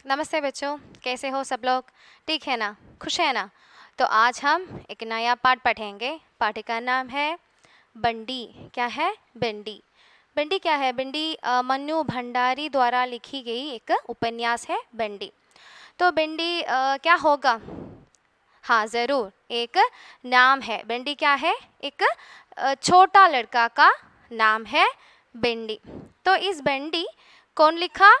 नमस्ते बच्चों, कैसे हो सब लोग? ठीक है ना? खुश है ना? तो आज हम एक नया पाठ पढ़ेंगे। पाठ का नाम है बंडी। क्या है? बंडी। बंडी क्या है? बंडी मन्नू भंडारी द्वारा लिखी गई एक उपन्यास है बंडी। तो बंडी क्या होगा? हाँ ज़रूर, एक नाम है। बंडी क्या है? एक छोटा लड़का का नाम है बंडी। तो इस बंडी कौन लिखा?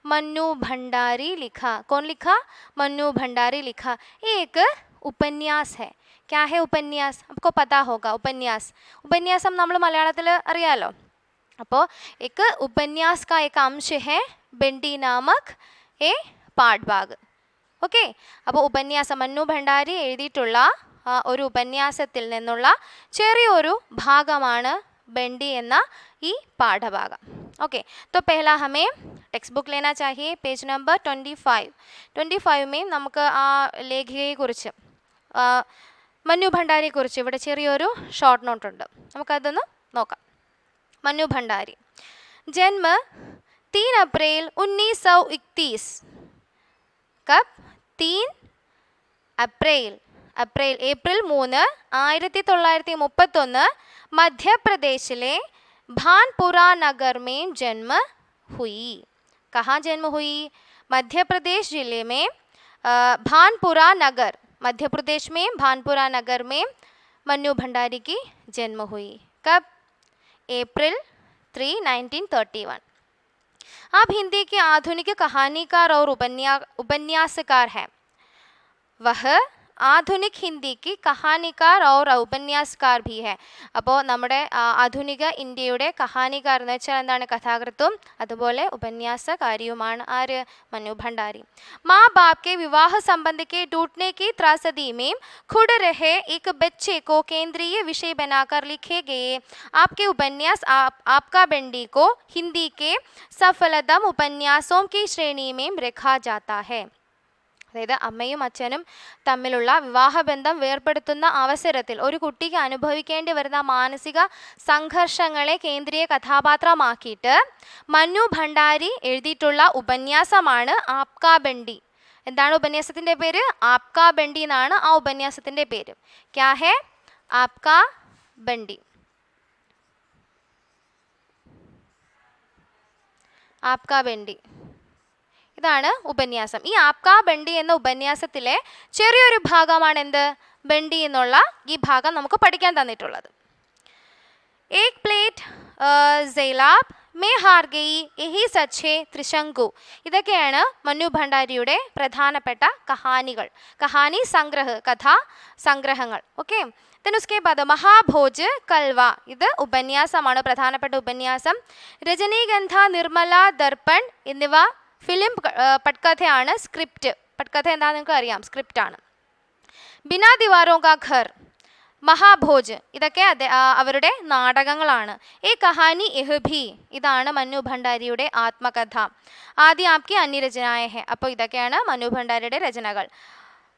मन्नू भंडारी लिखा। कौन लिखा? मन्नू भंडारी लिखा। ये एक उपन्यास है. क्या है उपन्यास? आपको पता होगा उपन्यास. उपन्याസം നമ്മൾ മലയാളത്തിൽ അറിയാലോ. അപ്പോൾ एक उपन्यास का एक अंश है बंडी नामक ए പാഠഭാഗ്. ഓക്കെ, അപ്പോൾ ഉപന്യാസം മന്നു ഭണ്ഡാരി എഴുതിയിട്ടുള്ള ഒരു ഉപന്യാസത്തിൽ നിന്നുള്ള ചെറിയൊരു ഭാഗമാണ് बंडी എന്ന ഈ പാഠഭാഗം. ओके, तो पहला हमें टेक्स्ट बुक लेना चाहिए. पेज नंबर 25 में നമുക്ക് ആ ലേഖകയെക്കുറിച്ച് മന്നു ഭണ്ഡാരിയെക്കുറിച്ച് ഇവിടെ ചെറിയൊരു ഷോർട്ട് നോട്ട് ഉണ്ട്. നമുക്കതൊന്ന് നോക്കാം. मन्नू भंडारी. जन्म 3 अप्रैल 1931. कब? 3 अप्रैल. ഏപ്രിൽ 3 1931 മധ്യപ്രദേശിലെ भानपुरा नगर में जन्म हुई. कहाँ जन्म हुई? मध्य प्रदेश जिले में भानपुरा नगर, मध्य प्रदेश में भानपुरा नगर में मन्नू भंडारी की जन्म हुई. कब? अप्रैल 3, 1931. आप हिंदी के आधुनिक कहानीकार और उपन्यासकार हैं. वह ആധുനിക് ഹിന്ദിക്ക് കഹാനിക്കാർ ഔർ ഉപന്യാസക്കാർ ഭി ഹെ. അപ്പോൾ നമ്മുടെ ആധുനിക ഇന്ത്യയുടെ കഹാനിക്കാർ എന്ന് വെച്ചാൽ എന്താണ്? കഥാകൃത്തും അതുപോലെ ഉപന്യാസകാരിയുമാണ് ആര്? मन्नू भंडारी. माँ बाप के विवाह संबंध के टूटने की त्रासदी में खुद रहे एक बच्चे को केंद्रीय विषय बनाकर लिखे गए आपके उपन्यास आपका बंडी को हिंदी के सफलतम उपन्यासों की श्रेणी में रखा जाता है. അതായത് അമ്മയും അച്ഛനും തമ്മിലുള്ള വിവാഹബന്ധം വേർപെടുത്തുന്ന അവസരത്തിൽ ഒരു കുട്ടിക്ക് അനുഭവിക്കേണ്ടി വരുന്ന മാനസിക സംഘർഷങ്ങളെ കേന്ദ്രീയ കഥാപാത്രമാക്കിയിട്ട് മന്നു ഭണ്ഡാരി എഴുതിയിട്ടുള്ള ഉപന്യാസമാണ് ആപ്കാ ബണ്ടി. എന്താണ് ഉപന്യാസത്തിൻ്റെ പേര്? ആപ്കാ ബണ്ടി എന്നാണ് ആ ഉപന്യാസത്തിൻ്റെ പേര്. ക്യാ ഹെ? ആപ്കാ ബണ്ടി. ആപ്കാ ബണ്ടി, ഇതാണ് ഉപന്യാസം. ഈ ആപ്കാ ബണ്ടി എന്ന ഉപന്യാസത്തിലെ ചെറിയൊരു ഭാഗമാണ് എന്ത്? ബണ്ടി എന്നുള്ള ഈ ഭാഗം നമുക്ക് പഠിക്കാൻ തന്നിട്ടുള്ളത്. ഏക് plate Scilab may ഹാർ ഗയി യഹി such Trishanku. ഇതൊക്കെയാണ് മന്നു ഭണ്ഡാരിയുടെ പ്രധാനപ്പെട്ട കഹാനികൾ, കഹാനി സംഗ്രഹ, കഥാ സംഗ്രഹങ്ങൾ. ഓക്കെ, ഉസ്കെ ബാദ് മഹാഭോജ് കൽവ, ഇത് ഉപന്യാസമാണ്, പ്രധാനപ്പെട്ട ഉപന്യാസം. രജനീഗന്ധ, നിർമ്മല, ദർപ്പൺ എന്നിവ ഫിലിം പട്കഥയാണ്. സ്ക്രിപ്റ്റ്, പട്കഥ എന്താണെന്ന് നിങ്ങൾക്ക് അറിയാം, സ്ക്രിപ്റ്റാണ്. ബിനാ ദിവാരോ കാ ഘർ, മഹാഭോജ്, ഇതൊക്കെ അവരുടെ നാടകങ്ങളാണ്. ഏ കഹാനി എഹ് ഭി, ഇതാണ് മന്നു ഭണ്ഡാരിയുടെ ആത്മകഥ. ആദ്യ ആപ്കി അന്യരചനായ ഹെ, അപ്പോൾ ഇതൊക്കെയാണ് മന്നു ഭണ്ഡാരിയുടെ രചനകൾ.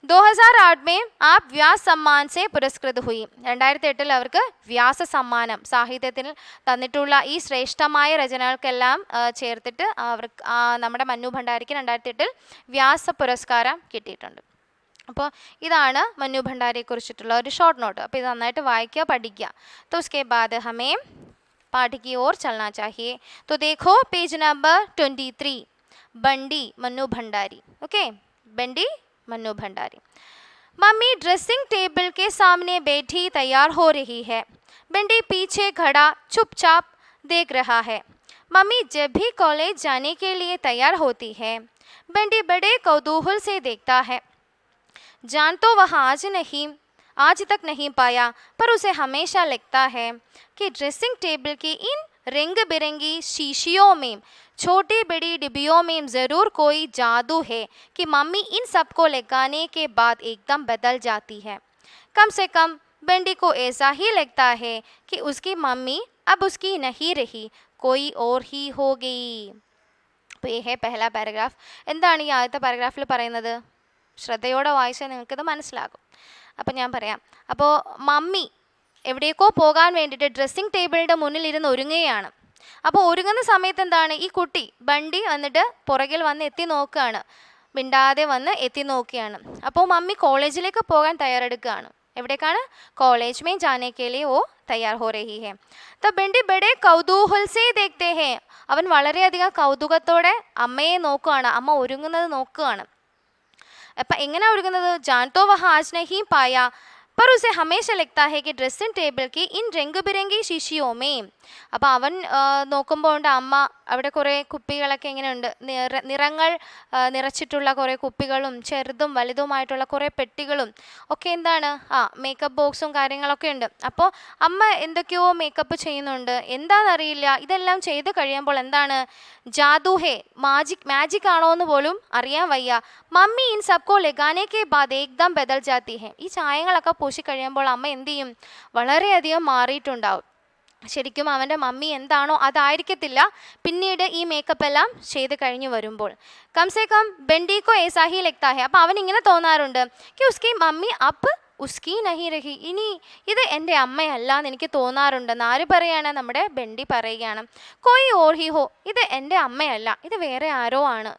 2008 में आप व्यास सम्मान से पुरस्कृत हुई. 2008 അവർക്ക് വ്യാസ സമ്മാനം, സാഹിത്യത്തിൽ തന്നിട്ടുള്ള ഈ ശ്രേഷ്ഠമായ രചനകൾക്കെല്ലാം ചേർത്തിട്ട് അവർക്ക് നമ്മുടെ മന്നു ഭണ്ഡാരിക്ക് 2008 വ്യാസ പുരസ്കാരം കിട്ടിയിട്ടുണ്ട്. അപ്പോൾ ഇതാണ് മന്നു ഭണ്ഡാരിയെക്കുറിച്ചിട്ടുള്ള ഒരു ഷോർട്ട് നോട്ട്. അപ്പോൾ ഇത് നന്നായിട്ട് വായിക്കുക, പഠിക്കുക. तो उसके बाद हमें पाठ की ओर चलना चाहिए. तो देखो page number 23, Bandi Mannu Bhandari. Okay, Bandi Mannu Bhandari. Mummy dressing table के सामने बैठी तैयार हो रही है. बंडी पीछे खड़ा चुपचाप देख रहा है. मम्मी जब भी कॉलेज जाने के लिए तैयार होती है, बंडी बड़े कौतूहल से देखता है. जान तो वह आज तक नहीं पाया, पर उसे हमेशा लगता है कि ड्रेसिंग टेबल की इन रंग बिरंगी शीशियों में, छोटी बड़ी डिब्बियों में ज़रूर कोई जादू है कि मम्मी इन सबको लगाने के बाद एकदम बदल जाती है. कम से कम बंडी को ऐसा ही लगता है कि उसकी मम्मी अब उसकी नहीं रही, कोई और ही हो गई. അപ്പോൾ ഈ ഹേ പെഹല പാരഗ്രാഫ്. എന്താണ് ഈ ആദ്യത്തെ പാരഗ്രാഫിൽ പറയുന്നത്? ശ്രദ്ധയോടെ വായിച്ചാൽ നിങ്ങൾക്കിത് മനസ്സിലാകും. അപ്പോൾ ഞാൻ പറയാം. അപ്പോൾ മമ്മി എവിടേക്കോ പോകാൻ വേണ്ടിയിട്ട് ഡ്രസ്സിങ് ടേബിളിൻ്റെ മുന്നിൽ ഇരുന്ന് ഒരുങ്ങുകയാണ്. അപ്പോൾ ഒരുങ്ങുന്ന സമയത്ത് എന്താണ്, ഈ കുട്ടി ബണ്ടി വന്നിട്ട് പുറകിൽ വന്ന് എത്തി നോക്കുകയാണ്. മിണ്ടാതെ വന്ന് എത്തി നോക്കിയാണ്. അപ്പോൾ മമ്മി കോളേജിലേക്ക് പോകാൻ തയ്യാറെടുക്കുകയാണ്. എവിടേക്കാണ്? കോളേജ് में जाने के लिए वो तैयार हो रही है. तब ബെണ്ടി बड़े कौतूहल से देखते हैं. അവൻ വളരെയധികം കൗതുകത്തോടെ അമ്മയെ നോക്കുകയാണ്, അമ്മ ഒരുങ്ങുന്നത് നോക്കുകയാണ്. അപ്പം എങ്ങനെയാണ് ഒരുങ്ങുന്നത്? जान तो वह आज नहीं पाया पर उसे हमेशा लगता है कि ड्रेसिंग टेबल की इन रंग बिरंगी शीशियों में. അപ്പോൾ അവൻ നോക്കുമ്പോൾ ഉണ്ട് അമ്മ അവിടെ കുറേ കുപ്പികളൊക്കെ ഇങ്ങനെയുണ്ട്, നിറങ്ങൾ നിറച്ചിട്ടുള്ള കുറേ കുപ്പികളും ചെറുതും വലുതുമായിട്ടുള്ള കുറേ പെട്ടികളും ഒക്കെ എന്താണ് മേക്കപ്പ് ബോക്സും കാര്യങ്ങളൊക്കെ ഉണ്ട്. അപ്പോൾ അമ്മ എന്തൊക്കെയോ മേക്കപ്പ് ചെയ്യുന്നുണ്ട്, എന്താണെന്നറിയില്ല. ഇതെല്ലാം ചെയ്ത് കഴിയുമ്പോൾ എന്താണ്? ജാദു ഹേ, മാജിക് ആണോ എന്ന് പോലും അറിയാൻ വയ്യ. മമ്മി ഇൻ സബ്കോ ലഗാനെ കെ ബാദ് ഏക്ദം ബദൽ ജാത്തി ഹേ. ഈ ചായങ്ങളൊക്കെ പൂശി കഴിയുമ്പോൾ അമ്മ എന്ത് ചെയ്യും? വളരെയധികം മാറിയിട്ടുണ്ടാവും. ശരിക്കും അവൻ്റെ മമ്മി എന്താണോ അതായിരിക്കത്തില്ല പിന്നീട് ഈ മേക്കപ്പ് എല്ലാം ചെയ്ത് കഴിഞ്ഞ് വരുമ്പോൾ. കംസേ കം ബെൻഡിക്കോ ഏസാ ഹി ലഗ്താ ഹെ. അപ്പോൾ അവൻ ഇങ്ങനെ തോന്നാറുണ്ട്, കി ഉസ്കി മമ്മി അപ്പ് ഉസ്കി നഹി രഹി. ഇനി ഇത് എൻ്റെ അമ്മയല്ല എന്ന് എനിക്ക് തോന്നാറുണ്ടെന്ന് ആര് പറയാണ്? നമ്മുടെ ബെൻഡി പറയുകയാണ്. കോയി ഓർ ഹി ഹോ, ഇത് എൻ്റെ അമ്മയല്ല, ഇത് വേറെ ആരോ ആണ്.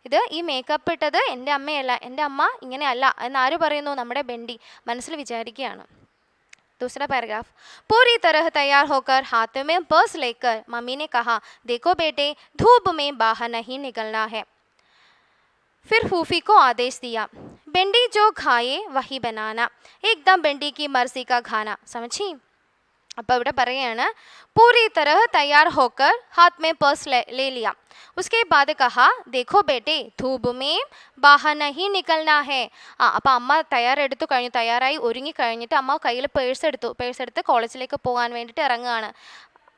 ഇത് ഈ മേക്കപ്പ് ഇട്ടത് എൻ്റെ അമ്മയല്ല, എൻ്റെ അമ്മ ഇങ്ങനെയല്ല എന്നാര് പറയുന്നു? നമ്മുടെ ബെൻഡി മനസ്സിൽ വിചാരിക്കുകയാണ്. दूसरा पैराग्राफ. पूरी तरह तैयार होकर हाथ में पर्स लेकर मम्मी ने कहा, देखो बेटे, धूप में बाहर नहीं निकलना है. फिर फूफी को आदेश दिया, भिंडी जो खाए वही बनाना. एकदम भिंडी की मर्जी का खाना. समझी? അപ്പോൾ ഇവിടെ പറയാണ്, पूरी तरह तैयार होकर हाथ में पर्स ले लिया. उसके बाद कहा, देखो बेटे, धूप में बाहर नहीं निकलना है. അപ്പോൾ അമ്മ തയ്യാറായി ഒരുങ്ങി കഴിഞ്ഞിട്ട് അമ്മ കയ്യിൽ പേഴ്സ് എടുത്ത് കോളേജിലേക്ക് പോകാൻ വേണ്ടിയിട്ട് ഇറങ്ങുകയാണ്.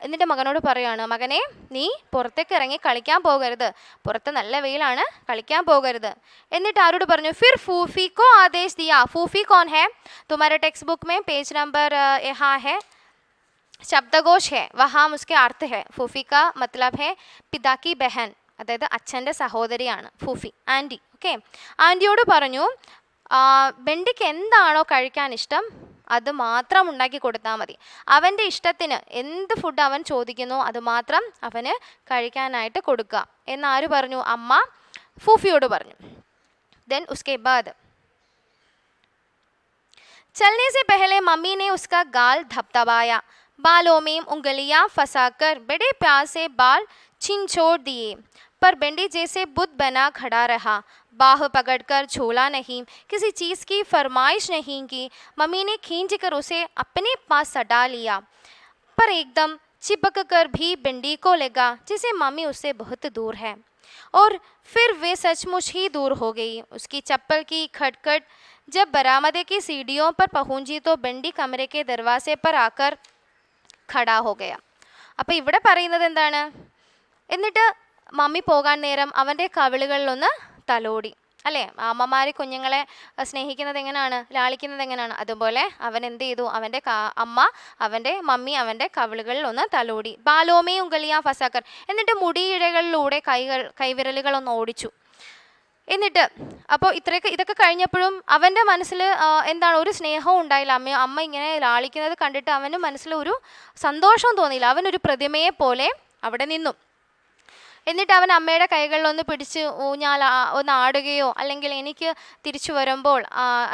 എന്നിട്ട് മകനോട് പറയുകയാണ്, മകനെ, നീ പുറത്തേക്ക് ഇറങ്ങി കളിക്കാൻ പോകരുത്, പുറത്ത് നല്ല വെയിലാണ്, കളിക്കാൻ പോകരുത്. എന്നിട്ട് ആരോട് പറഞ്ഞു? ഫിർ ഫൂഫി കോ ആദേശ് ദിയാ. ഫൂഫി കോൺ ഹെ? तुम्हारे टेक्स्ट बुक में पेज नंबर यहाँ है, ശബ്ദകോശ് ഹെ, വഹാം ഉസ്കെ അർത്ഥ ഹെ. ഫൂഫി കാ മത്ലബ് ഹെ പിതാ കി ബഹൻ, അതായത് അച്ഛൻ്റെ സഹോദരിയാണ് ഫൂഫി, ആൻറ്റി. ഓക്കെ, ആൻറ്റിയോട് പറഞ്ഞു, ബെൻഡിക്ക് എന്താണോ കഴിക്കാൻ ഇഷ്ടം അത് മാത്രം ഉണ്ടാക്കി കൊടുത്താൽ മതി. അവൻ്റെ ഇഷ്ടത്തിന് എന്ത് ഫുഡ് അവൻ ചോദിക്കുന്നോ അത് മാത്രം അവന് കഴിക്കാനായിട്ട് കൊടുക്കുക എന്നാര് പറഞ്ഞു? അമ്മ ഫൂഫിയോട് പറഞ്ഞു. ദെൻ ഉസ്കെ ബാദ് चलने से पहले मम्मी ने उसका गाल धपधपाया, बालों में उंगलियां फंसाकर बड़े प्यार से बाल छिंछोड़ दिए. पर बेंडी जैसे बुत बना खड़ा रहा, बाह पकड़कर झूला नहीं, किसी चीज़ की फरमाइश नहीं की. मम्मी ने खींचकर उसे अपने पास सटा लिया, पर एकदम चिपक कर भी बेंडी को लगा जैसे मम्मी उससे बहुत दूर है. और फिर वे सचमुच ही दूर हो गई. उसकी चप्पल की खटखट जब बरामदे की सीढ़ियों पर पहुंची तो बेंडी कमरे के दरवाजे पर आकर खड़ा हो गया. അപ്പോൾ ഇവിടെ പറയുന്നത് എന്താണ്? എന്നിട്ട് മമ്മി പോകാൻ നേരം അവൻ്റെ കവിളുകളിലൊന്ന് തലോടി. അല്ലേ, അമ്മമാർ കുഞ്ഞുങ്ങളെ സ്നേഹിക്കുന്നത് എങ്ങനെയാണ്, ലാളിക്കുന്നത് എങ്ങനെയാണ്, അതുപോലെ അവൻ എന്ത് ചെയ്തു? അവൻ്റെ മമ്മി അവൻ്റെ കവിളുകളിൽ ഒന്ന് തലോടി. ബാലോമേ ഉംഗലിയാ ഫസാക്കർ, എന്നിട്ട് മുടിയിഴകളിലൂടെ കൈവിരലുകളൊന്ന് ഓടിച്ചു. എന്നിട്ട് അപ്പോൾ ഇതൊക്കെ കഴിഞ്ഞപ്പോഴും അവൻ്റെ മനസ്സിൽ എന്താണ്, ഒരു സ്നേഹവും ഉണ്ടായില്ല. അമ്മ ഇങ്ങനെ ലാളിക്കുന്നത് കണ്ടിട്ട് അവന് മനസ്സിൽ ഒരു സന്തോഷവും തോന്നിയില്ല. അവനൊരു പ്രതിമയെ പോലെ അവിടെ നിന്നു. എന്നിട്ട് അവൻ അമ്മയുടെ കൈകളിലൊന്ന് പിടിച്ച് ഒന്ന് ആടുകയോ, അല്ലെങ്കിൽ എനിക്ക് തിരിച്ചു വരുമ്പോൾ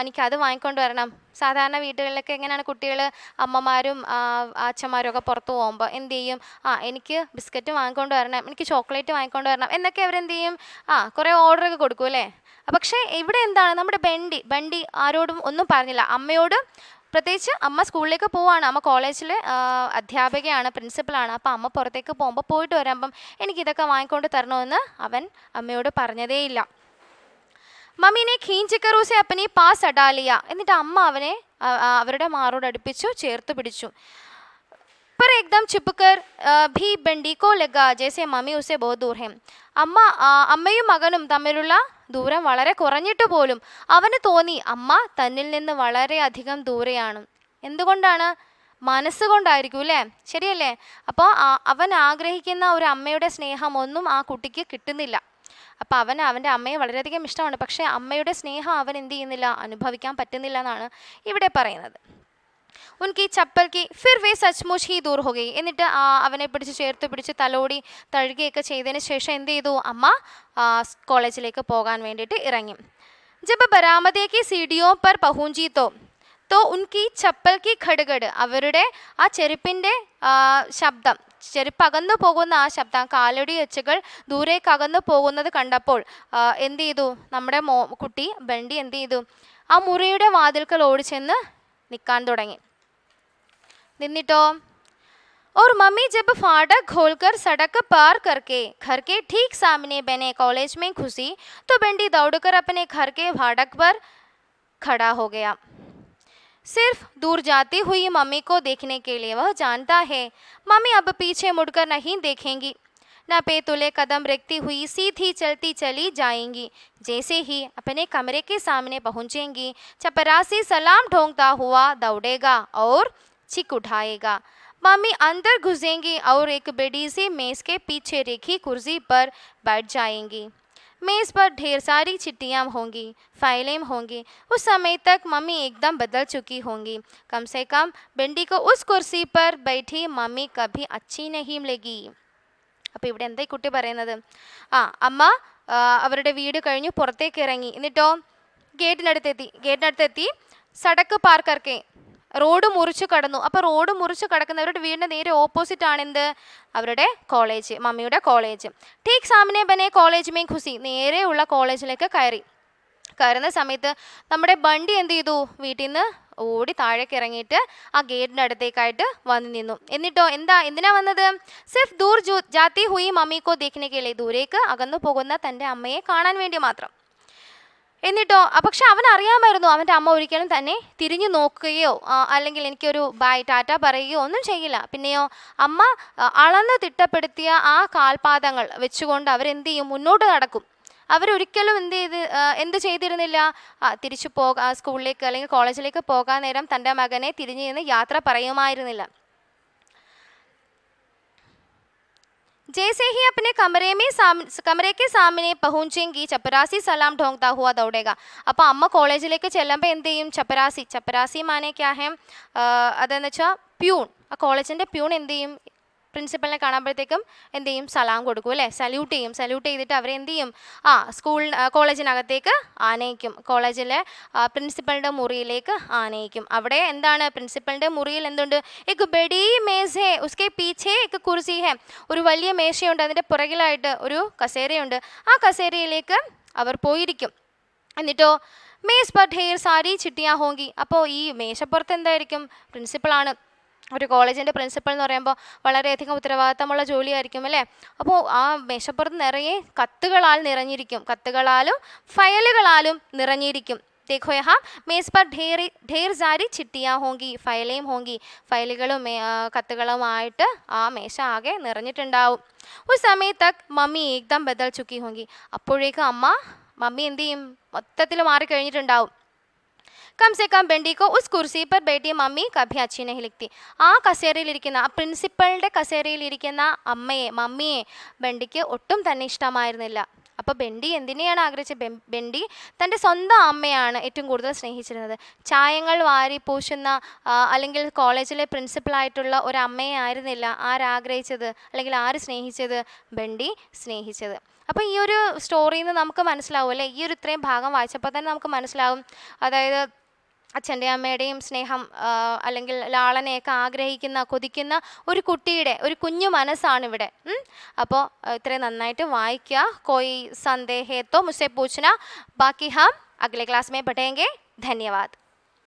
എനിക്കത് വാങ്ങിക്കൊണ്ട് വരണം. സാധാരണ വീടുകളിലൊക്കെ എങ്ങനെയാണ്, കുട്ടികൾ അമ്മമാരും അച്ഛന്മാരും ഒക്കെ പുറത്ത് പോകുമ്പോൾ എന്ത് ചെയ്യും? എനിക്ക് ബിസ്ക്കറ്റ് വാങ്ങിക്കൊണ്ട് വരണം, എനിക്ക് ചോക്ലേറ്റ് വാങ്ങിക്കൊണ്ട് വരണം എന്നൊക്കെ അവരെന്ത് ചെയ്യും? കുറേ ഓർഡറൊക്കെ കൊടുക്കും അല്ലേ. പക്ഷേ ഇവിടെ എന്താണ്, നമ്മുടെ ബണ്ടി ആരോടും ഒന്നും പറഞ്ഞില്ല. അമ്മയോട് പ്രത്യേകിച്ച് അമ്മ സ്കൂളിലേക്ക് പോവാണ്, അമ്മ കോളേജിലെ അധ്യാപികയാണ്, പ്രിൻസിപ്പളാണ്. അപ്പോൾ അമ്മ പുറത്തേക്ക് പോകുമ്പോൾ പോയിട്ട് വരുമ്പം എനിക്കിതൊക്കെ വാങ്ങിക്കൊണ്ട് തരണമെന്ന് അവൻ അമ്മയോട് പറഞ്ഞതേയില്ല. മമ്മീനെ ഖീഞ്ചിക്കർ ഉസെ അപ്പനി പാസ് അടാലിയ, എന്നിട്ട് അമ്മ അവനെ അവരുടെ മാറോട് അടുപ്പിച്ചു ചേർത്ത് പിടിച്ചു. पर एकदम छिपकर भी बंडी को लगा जैसे मम्मी उसे बहुत दूर है. അമ്മയും മകനും തമ്മിലുള്ള ദൂരം വളരെ കുറഞ്ഞിട്ട് പോലും അവന് തോന്നി അമ്മ തന്നിൽ നിന്ന് വളരെയധികം ദൂരെയാണ്. എന്തുകൊണ്ടാണ്? മനസ്സുകൊണ്ടായിരിക്കും അല്ലേ, ശരിയല്ലേ? അപ്പോൾ അവൻ ആഗ്രഹിക്കുന്ന ഒരു അമ്മയുടെ സ്നേഹം ഒന്നും ആ കുട്ടിക്ക് കിട്ടുന്നില്ല. അപ്പോൾ അവൻ്റെ അമ്മയെ വളരെയധികം ഇഷ്ടമാണ്, പക്ഷേ അമ്മയുടെ സ്നേഹം അവൻ എന്ത് ചെയ്യുന്നില്ല, അനുഭവിക്കാൻ പറ്റുന്നില്ല എന്നാണ് ഇവിടെ പറയുന്നത്. ഉൻകി ചപ്പൽ की फिर वे सचमुच ही दूर हो गई. എന്നിട്ട് അവനെ പിടിച്ച് ചേർത്ത് പിടിച്ച് തലോടി തഴുകുകയൊക്കെ ചെയ്തതിന് ശേഷം എന്ത് ചെയ്തു? അമ്മ കോളേജിലേക്ക് പോകാൻ വേണ്ടിയിട്ട് ഇറങ്ങി. जब बरामदे की सीढ़ियों पर पहुंची तो उनकी चप्पल की खड़गड़ അവരുടെ ആ ചെരുപ്പിൻ്റെ ശബ്ദം, ചെരുപ്പ് അകന്നു പോകുന്ന ആ ശബ്ദം, കാലടി ഒച്ചകൾ ദൂരേക്ക് അകന്നു പോകുന്നത് കണ്ടപ്പോൾ എന്ത് ചെയ്തു? നമ്മുടെ കുട്ടി ബണ്ടി എന്ത് ചെയ്തു? ആ മുറിയുടെ വാതിൽക്കൽ ഓടിച്ചെന്ന് നിൽക്കാൻ തുടങ്ങി. निन्निटो और मम्मी जब फाटक खोलकर सड़क पार करके घर के ठीक सामने बने कॉलेज में घुसी तो बंडी दौड़कर अपने घर के फाटक पर खड़ा हो गया. सिर्फ दूर जाती हुई मम्मी को देखने के लिए वह जानता है मम्मी अब पीछे मुड़कर नहीं देखेंगी, न पे तुले कदम रखती हुई सीधी चलती चली जाएंगी. जैसे ही अपने कमरे के सामने पहुंचेंगी चपरासी सलाम ठोंकता हुआ दौड़ेगा और चिक उठाएगा. मम्मी अंदर घुसेंगी और एक बड़ी सी मेज के पीछे रखी कुर्सी पर बैठ जाएंगी. मेज पर ढेर सारी चिट्ठियाँ होंगी, फाइलें होंगी. उस समय तक मम्मी एकदम बदल चुकी होंगी. कम से कम बंडी को उस कुर्सी पर बैठी मम्मी कभी अच्छी नहीं लगी. അപ്പോൾ ഇവിടെ എന്താ ഈ കുട്ടി പറയുന്നത്? അമ്മ അവരുടെ വീട് കഴിഞ്ഞ് പുറത്തേക്ക് ഇറങ്ങി. എന്നിട്ടോ ഗേറ്റിനടുത്തെത്തി സടക്ക് പാർ കർക്കെ റോഡ് മുറിച്ച് കടന്നു. അപ്പോൾ റോഡ് മുറിച്ച് കടക്കുന്നവരുടെ വീടിൻ്റെ നേരെ ഓപ്പോസിറ്റ് ആണ് എന്ത്? അവരുടെ കോളേജ്, മമ്മിയുടെ കോളേജ്. ടീക്ക് സാമനെ ബനെ കോളേജ് മേ ഖുസി, നേരെയുള്ള കോളേജിലേക്ക് കയറുന്ന സമയത്ത് നമ്മുടെ ബണ്ടി എന്ത് ചെയ്തു? വീട്ടിൽ നിന്ന് ഓടി താഴേക്ക് ഇറങ്ങിയിട്ട് ആ ഗേറ്റിൻ്റെ അടുത്തേക്കായിട്ട് വന്നു നിന്നു. എന്നിട്ടോ എന്തിനാ വന്നത്? സിർഫ് ദൂർ ജാത്തി ഹുയി മമ്മിക്കോ ദേഖ്നെക്കെ, ദൂരേക്ക് അകന്നു പോകുന്ന തൻ്റെ അമ്മയെ കാണാൻ വേണ്ടി മാത്രം. എന്നിട്ടോ പക്ഷെ അവൻ അറിയാമായിരുന്നു അവൻ്റെ അമ്മ ഒരിക്കലും തന്നെ തിരിഞ്ഞു നോക്കുകയോ അല്ലെങ്കിൽ എനിക്കൊരു ബായ് ടാറ്റ പറയുകയോ ഒന്നും ചെയ്യില്ല. പിന്നെയോ അമ്മ അളന്ന് തിട്ടപ്പെടുത്തിയ ആ കാൽപാദങ്ങൾ വെച്ചുകൊണ്ട് അവരെന്ത് ചെയ്യും? മുന്നോട്ട് നടക്കും. അവരൊരിക്കലും എന്ത് ചെയ്തിരുന്നില്ല? തിരിച്ചു സ്കൂളിലേക്ക് അല്ലെങ്കിൽ കോളേജിലേക്ക് പോകാൻ നേരം തൻ്റെ മകനെ തിരിഞ്ഞു നിന്ന് യാത്ര പറയുമായിരുന്നില്ല. जैसे ही अपने कमरे के सामने पहुंचेंगी चपरासी सलाम ठोंकता हुआ दौड़ेगा. അപ്പോൾ അമ്മ കോളേജിലേക്ക് ചെല്ലുമ്പോൾ എന്ത് ചെയ്യും? ചപ്പരാസി മാനെ ക്യാ ഹെ? അതെന്ന് വെച്ചാൽ പ്യൂൺ. ആ കോളേജിൻ്റെ പ്യൂൺ എന്ത് ചെയ്യും? പ്രിൻസിപ്പലിനെ കാണുമ്പോഴത്തേക്കും എന്ത് ചെയ്യും? സലാം കൊടുക്കും അല്ലേ? സല്യൂട്ട് ചെയ്തിട്ട് അവരെന്ത് ചെയ്യും? കോളേജിനകത്തേക്ക് ആനയിക്കും. കോളേജിലെ പ്രിൻസിപ്പലിൻ്റെ മുറിയിലേക്ക് ആനയിക്കും. അവിടെ എന്താണ്? പ്രിൻസിപ്പലിൻ്റെ മുറിയിൽ എന്തുണ്ട്? എക് ബഡി മേസ് ഹേ ഉസ്കെ പീछे എക് കുർസി ഹേ, ഒരു വലിയ മേശയുണ്ട്, അതിൻ്റെ പുറകിലായിട്ട് ഒരു കസേരയുണ്ട്. ആ കസേരയിലേക്ക് അവർ പോയിരിക്കും. എന്നിട്ടോ മേസ് പർ ഢേർ സാരി ചിട്ടിയാ ഹോങ്കി. അപ്പോൾ ഈ മേശപ്പുറത്ത് എന്തായിരിക്കും? പ്രിൻസിപ്പളാണ്. ഒരു കോളേജിൻ്റെ പ്രിൻസിപ്പൽ എന്ന് പറയുമ്പോൾ വളരെയധികം ഉത്തരവാദിത്തമുള്ള ജോലിയായിരിക്കും അല്ലേ? അപ്പോൾ ആ മേശപ്പുറത്ത് നിറയെ കത്തുകളാൽ നിറഞ്ഞിരിക്കും. കത്തുകളാലും ഫയലുകളാലും നിറഞ്ഞിരിക്കും. देखो यहाँ मेज़ पर ढेर सारी चिट्ठियाँ होंगी, ഫയലേം होंगी. ഫയലുകളും കത്തുകളുമായിട്ട് ആ മേശ ആകെ നിറഞ്ഞിട്ടുണ്ടാവും. ഉസ് സമയം തക് മമ്മി ഏകദം ബദൽ ചുക്കി ഹോങ്കി. അപ്പോഴേക്കും മമ്മി എന്ത് ചെയ്യും? മൊത്തത്തിൽ മാറിക്കഴിഞ്ഞിട്ടുണ്ടാവും. कम से कम बंडी को उस कुर्सी पर बैठी मम्मी कभी अच्छी नहीं लगती. ആ കസേരയിലിരിക്കുന്ന ആ പ്രിൻസിപ്പളുടെ കസേരയിലിരിക്കുന്ന മമ്മിയെ ബണ്ടിക്ക് ഒട്ടും തന്നെ ഇഷ്ടമായിരുന്നില്ല. അപ്പോൾ ബണ്ടി എന്തിനെയാണ് ആഗ്രഹിച്ചത്? ബണ്ടി തൻ്റെ സ്വന്തം അമ്മയാണ് ഏറ്റവും കൂടുതൽ സ്നേഹിച്ചിരുന്നത്. ചായങ്ങൾ വാരി പൂശുന്ന അല്ലെങ്കിൽ കോളേജിലെ പ്രിൻസിപ്പളായിട്ടുള്ള ഒരു അമ്മയെ ആയിരുന്നില്ല ആരാഗ്രഹിച്ചത് അല്ലെങ്കിൽ ആര് സ്നേഹിച്ചത്? ബണ്ടി സ്നേഹിച്ചത്. അപ്പോൾ ഈ ഒരു സ്റ്റോറിയിൽ നിന്ന് നമുക്ക് മനസ്സിലാവും അല്ലേ? ഈ ഒരു ഇത്രയും ഭാഗം വായിച്ചപ്പോൾ തന്നെ നമുക്ക് മനസ്സിലാവും. അതായത് അച്ഛൻ്റെ അമ്മയുടെയും സ്നേഹം അല്ലെങ്കിൽ ലാളനയൊക്കെ ആഗ്രഹിക്കുന്ന കൊതിക്കുന്ന ഒരു കുട്ടിയുടെ ഒരു കുഞ്ഞു മനസ്സാണിവിടെ. അപ്പോൾ ഇത്രയും നന്നായിട്ട് വായിക്കുക. कोई संदेह है तो मुझसे पूछना, बाकी हम अगले क्लास में पढ़ेंगे. धन्यवाद.